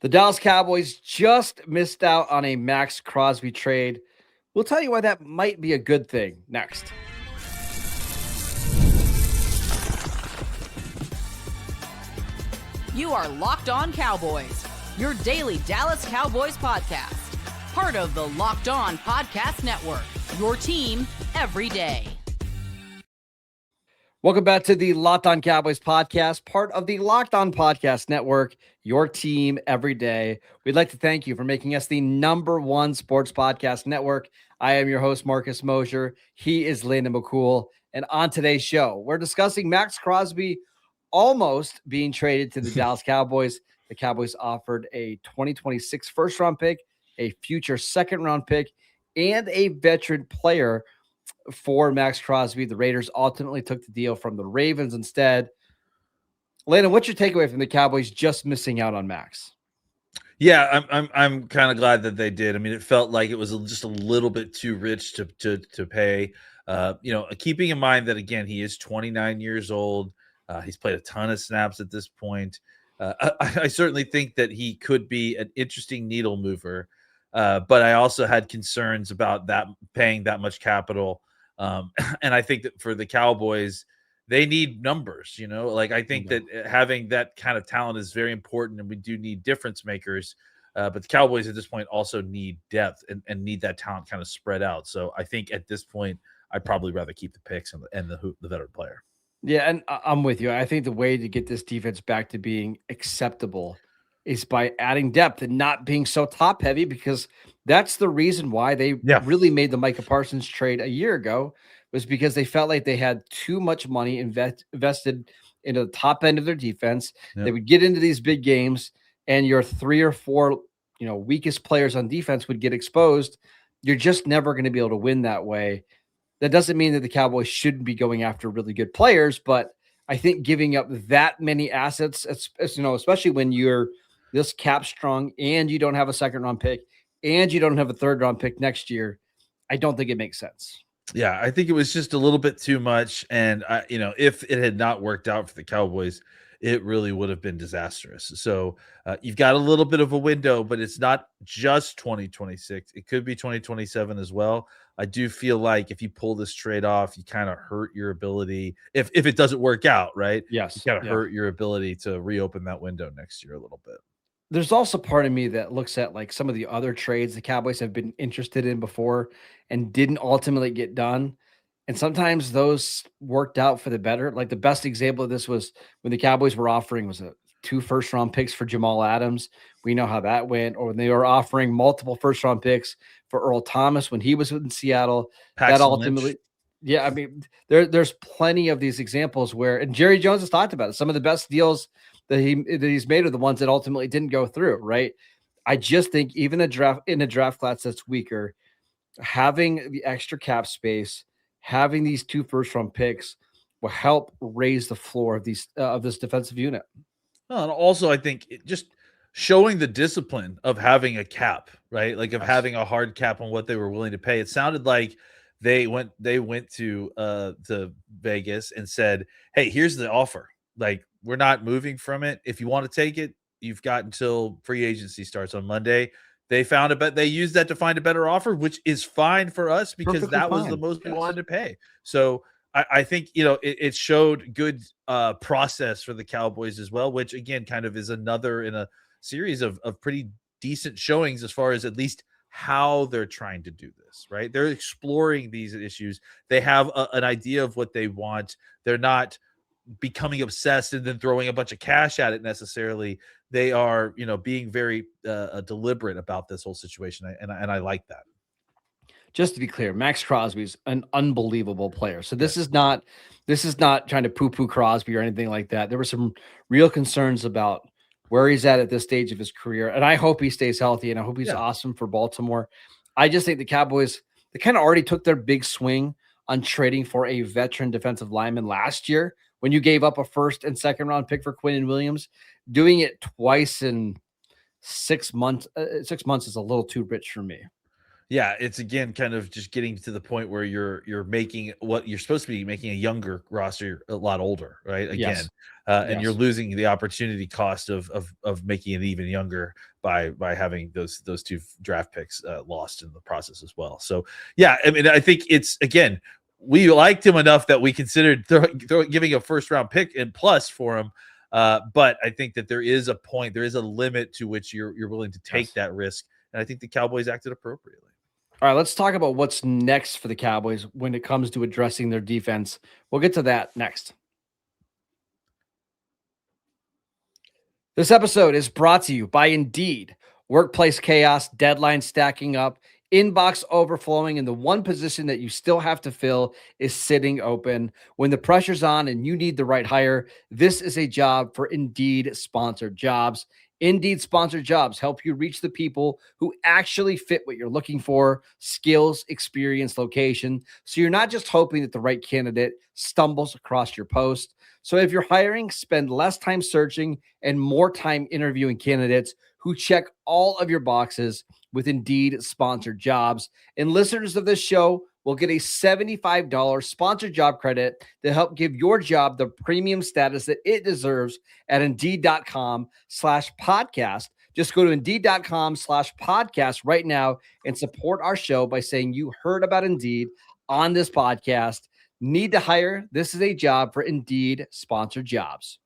The Dallas Cowboys just missed out on a Maxx Crosby trade. We'll tell you why that might be a good thing next. You are Locked On Cowboys, your daily Dallas Cowboys podcast. Part of the Locked On Podcast Network, your team every day. Welcome back to the Locked On Cowboys podcast, part of the Locked On Podcast Network, your team every day. We'd like to thank you for making us the #1 sports podcast network. I am your host, Marcus Mosher. He is Landon McCool. And on today's show, we're discussing Maxx Crosby almost being traded to the Dallas Cowboys. The Cowboys offered a 2026 first-round pick, a future second-round pick, and a veteran player for Maxx Crosby. The Raiders ultimately took the deal from the Ravens instead. Landon, what's your takeaway from the Cowboys just missing out on Maxx? Yeah, I'm kind of glad that they did. I mean, it felt like it was just a little bit too rich to pay. Keeping in mind that, again, he is 29 years old. He's played a ton of snaps at this point. I certainly think that he could be an interesting needle mover, but I also had concerns about that paying that much capital. And I think that for the Cowboys, they need numbers, I think that having that kind of talent is very important, and we do need difference makers. But the Cowboys at this point also need depth and need that talent kind of spread out. So I think at this point, I'd probably rather keep the picks and the veteran player. Yeah, and I'm with you. I think the way to get this defense back to being acceptable is by adding depth and not being so top heavy, because that's the reason why they really made the Micah Parsons trade a year ago, was because they felt like they had too much money invested into the top end of their defense. Yep. They would get into these big games and your 3 or 4, weakest players on defense would get exposed. You're just never going to be able to win that way. That doesn't mean that the Cowboys shouldn't be going after really good players, but I think giving up that many assets, especially when you're this cap strong and you don't have a second round pick and you don't have a third round pick next year, I don't think it makes sense. Yeah, I think it was just a little bit too much. And, if it had not worked out for the Cowboys, it really would have been disastrous. So you've got a little bit of a window, but it's not just 2026. It could be 2027 as well. I do feel like if you pull this trade off, you kind of hurt your ability. If it doesn't work out, right? Yes. You kind of hurt your ability to reopen that window next year a little bit. There's also part of me that looks at like some of the other trades the Cowboys have been interested in before and didn't ultimately get done. And sometimes those worked out for the better. Like the best example of this was when the Cowboys were offering 2 first-round picks for Jamal Adams. We know how that went. Or when they were offering multiple first-round picks for Earl Thomas when he was in Seattle. Paxton that ultimately Lynch. Yeah, I mean, there's plenty of these examples where, and Jerry Jones has talked about it, some of the best deals that he's made are the ones that ultimately didn't go through, right? I just think even in a draft class that's weaker, having the extra cap space, having these 2 first-round picks will help raise the floor of this defensive unit. Well, and also, I think just showing the discipline of having a cap, right? Like of having a hard cap on what they were willing to pay. It sounded like they went to Vegas and said, "Hey, here's the offer. Like, we're not moving from it. If you want to take it, you've got until free agency starts on Monday." They found they used that to find a better offer, which is fine for us because Perfectly that was fine. the most we Yes. wanted to pay. So I think, it showed good process for the Cowboys as well, which again, kind of is another in a series of pretty decent showings as far as at least how they're trying to do this, right? They're exploring these issues. They have an idea of what they want. They're not becoming obsessed and then throwing a bunch of cash at it necessarily. They are, being very deliberate about this whole situation. And I like that. Just to be clear, Maxx Crosby's an unbelievable player. So this is not trying to poo-poo Crosby or anything like that. There were some real concerns about where he's at this stage of his career. And I hope he stays healthy and I hope he's awesome for Baltimore. I just think the Cowboys, they kind of already took their big swing on trading for a veteran defensive lineman last year when you gave up a first and second round pick for Quinnen Williams. Doing it twice in 6 months, 6 months is a little too rich for me. Yeah, it's again kind of just getting to the point where you're making what you're supposed to be making a younger roster a lot older, right? Again, Yes. and you're losing the opportunity cost of making it even younger by having those two draft picks lost in the process as well. So yeah, I mean, I think it's again we liked him enough that we considered giving a first round pick and plus for him. But I think that there is a point, there is a limit to which you're willing to take that risk, and I think the Cowboys acted appropriately. All right, let's talk about what's next for the Cowboys when it comes to addressing their defense. We'll get to that next. This episode is brought to you by Indeed. Workplace chaos, deadline stacking up, inbox overflowing, and the one position that you still have to fill is sitting open. When the pressure's on and you need the right hire, this is a job for Indeed sponsored jobs. Indeed sponsored jobs help you reach the people who actually fit what you're looking for: skills, experience, location. So you're not just hoping that the right candidate stumbles across your post. So if you're hiring, spend less time searching and more time interviewing candidates who check all of your boxes with Indeed sponsored jobs. And listeners of this show will get a $75 sponsored job credit to help give your job the premium status that it deserves at Indeed.com/podcast. Just go to Indeed.com/podcast right now and support our show by saying you heard about Indeed on this podcast. Need to hire? This is a job for Indeed sponsored jobs.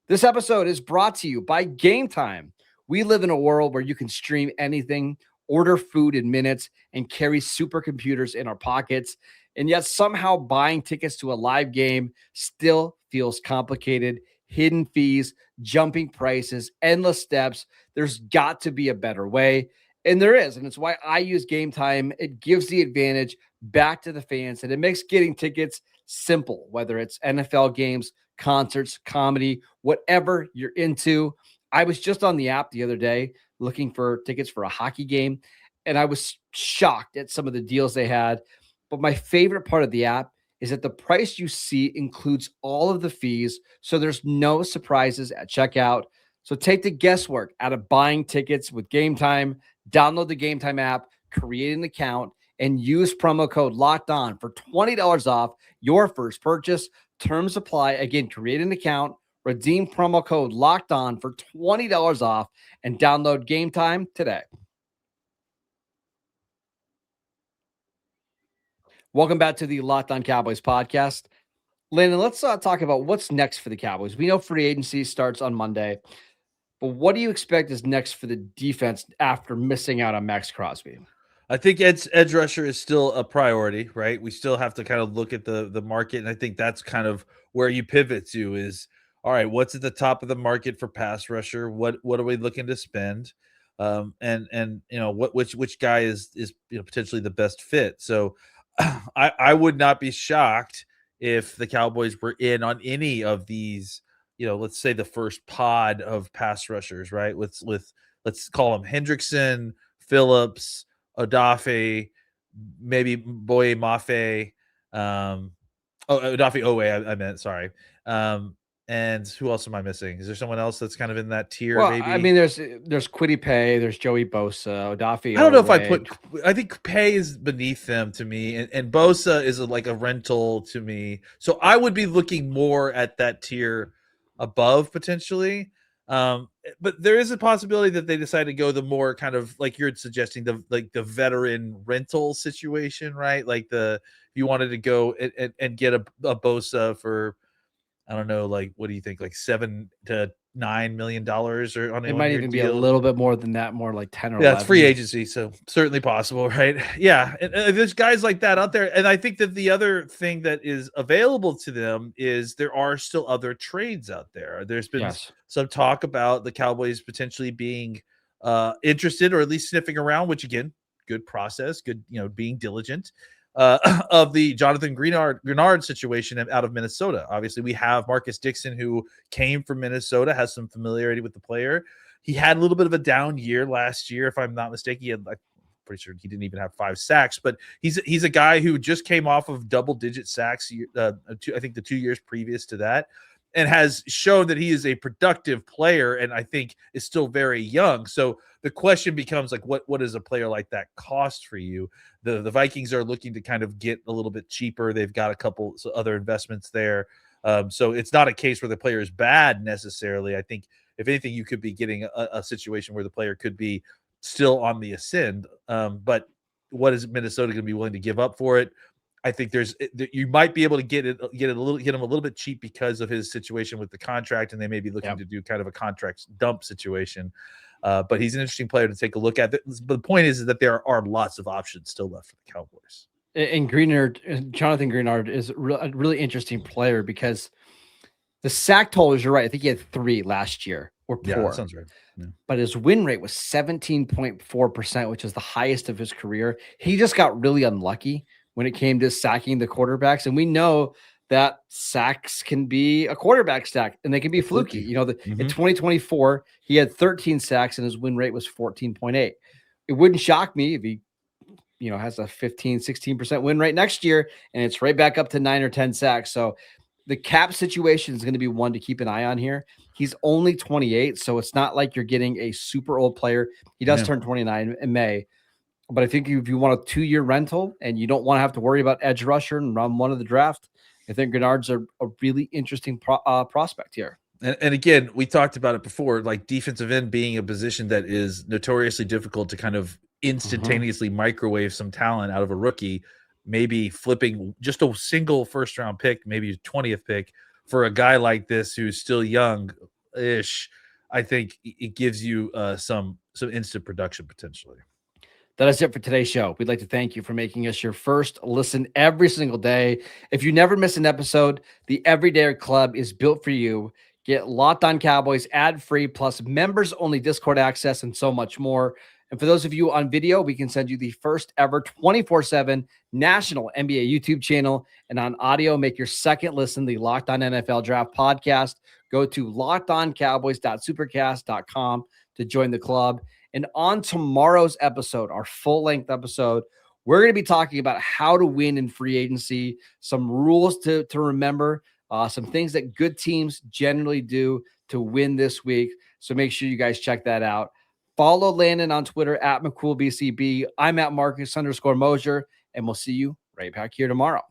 This episode is brought to you by Gametime. We live in a world where you can stream anything, order food in minutes, and carry supercomputers in our pockets. And yet somehow buying tickets to a live game still feels complicated. Hidden fees, jumping prices, endless steps. There's got to be a better way. And there is. And it's why I use Gametime. It gives the advantage back to the fans, and it makes getting tickets simple, whether it's NFL games, concerts, comedy, whatever you're into. I was just on the app the other day looking for tickets for a hockey game, and I was shocked at some of the deals they had. But my favorite part of the app is that the price you see includes all of the fees, so there's no surprises at checkout. So take the guesswork out of buying tickets with Gametime. Download the Gametime app, create an account, and use promo code Locked On for $20 off your first purchase. Terms apply. Again, create an account, redeem promo code Locked On for $20 off, and download Gametime today. Welcome back to the Locked On Cowboys podcast. Landon, let's talk about what's next for the Cowboys. We know free agency starts on Monday, but what do you expect is next for the defense after missing out on Maxx Crosby? I think edge rusher is still a priority, right? We still have to kind of look at the market, and I think that's kind of where you pivot to is, all right, what's at the top of the market for pass rusher? What are we looking to spend? And you know which guy is potentially the best fit. So I would not be shocked if the Cowboys were in on any of these, let's say the first pod of pass rushers, right? Let's call them Hendrickson, Phillips, Odafe, maybe Boye Mafe, Odafe Oweh, I meant, sorry. And who else am I missing? Is there someone else that's kind of in that tier? Well, maybe. I mean, there's Kwity Paye, there's Joey Bosa, Odafe. I don't know if I think Paye is beneath them to me, and Bosa is like a rental to me. So I would be looking more at that tier above potentially. But there is a possibility that they decide to go the more kind of like you're suggesting, the veteran rental situation, right? Like if you wanted to go and get a Bosa for, I don't know, like what do you think, like $7 to $9 million or on it might even be a little bit more than that, more like 10 or 11. It's free agency, so certainly possible, right? Yeah, and there's guys like that out there, and I think that the other thing that is available to them is there are still other trades out there. There's been some talk about the Cowboys potentially being interested, or at least sniffing around, which again, good process, good, being diligent. Of the Jonathan Greenard situation out of Minnesota. Obviously, we have Marcus Dixon, who came from Minnesota, has some familiarity with the player. He had a little bit of a down year last year, if I'm not mistaken. I'm pretty sure he didn't even have 5 sacks, but he's a guy who just came off of double-digit sacks. I think the 2 years previous to that. and has shown that he is a productive player, and I think is still very young. So the question becomes like, what does a player like that cost for you? The Vikings are looking to kind of get a little bit cheaper. They've got a couple other investments there. So it's not a case where the player is bad necessarily. I think if anything, you could be getting a situation where the player could be still on the ascend. But what is Minnesota going to be willing to give up for it? I think you might be able to get him a little bit cheap because of his situation with the contract, and they may be looking to do kind of a contract dump situation. But he's an interesting player to take a look at. But the point is that there are lots of options still left for the Cowboys. And Jonathan Greenard is a really interesting player because the sack totals, you're right. I think he had 3 last year, or poor. Yeah, that sounds right. Yeah. But his win rate was 17.4%, which is the highest of his career. He just got really unlucky when it came to sacking the quarterbacks. And we know that sacks can be a quarterback sack and they can be fluky. You know, in 2024, he had 13 sacks and his win rate was 14.8. It wouldn't shock me if he, has a 15-16% win rate next year and it's right back up to 9 or 10 sacks. So the cap situation is going to be one to keep an eye on here. He's only 28, so it's not like you're getting a super old player. He does turn 29 in May. But I think if you want a 2-year rental and you don't want to have to worry about edge rusher in round 1 of the draft, I think Greenard's a really interesting prospect here. And again, we talked about it before, like defensive end being a position that is notoriously difficult to kind of instantaneously microwave some talent out of a rookie. Maybe flipping just a single first-round pick, maybe a 20th pick for a guy like this who's still young-ish, I think it gives you some instant production potentially. That is it for today's show. We'd like to thank you for making us your first listen every single day. If you never miss an episode, the Everyday Club is built for you. Get Locked On Cowboys ad-free, plus members-only Discord access and so much more. And for those of you on video, we can send you the first ever 24/7 national NBA YouTube channel. And on audio, make your second listen the Locked On NFL Draft podcast. Go to lockedoncowboys.supercast.com to join the club. And on tomorrow's episode, our full-length episode, we're going to be talking about how to win in free agency, some rules to remember, some things that good teams generally do to win this week. So make sure you guys check that out. Follow Landon on Twitter at McCoolBCB. I'm at Marcus_Mosher, and we'll see you right back here tomorrow.